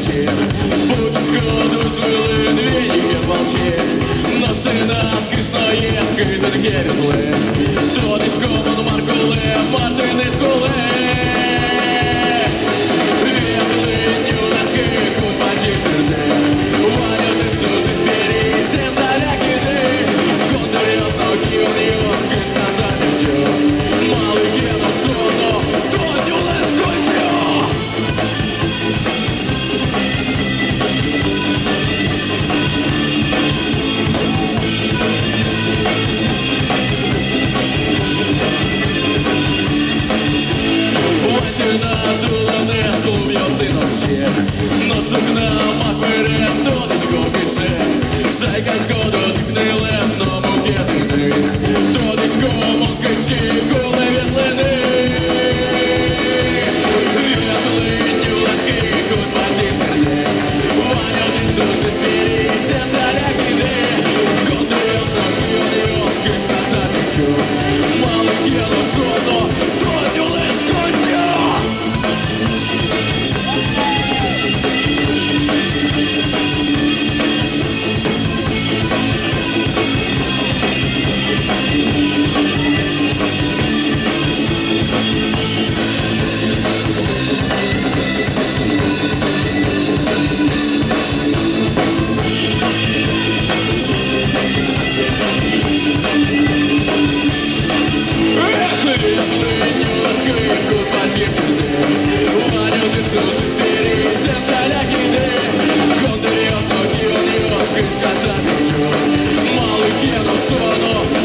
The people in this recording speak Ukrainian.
ночи. Путь сходу звели двійники волчі. Ностинат кришної вкидан керіпле. Тодишко мономаркуле, мартинит куле. Віглиню ласки кут почектерде. Ваня тим сужит бери, сензаляк іди. Контріос науки он йос, кишка замічу. Малий гено сонно, тоню лескойся. Надулане клуб його синовче. Носок на маперед, додочко пише. Зайка згоду дихниле, но букети низ. Додочко монкачі, коли вітлини. Вітлиню ласки, кут почектерне. Ваня один сужит бери, сензаляк іди. Контріос науки он йос, кишка замічу. Малий гено сонно, тоню лескойся. Малый гено сонно,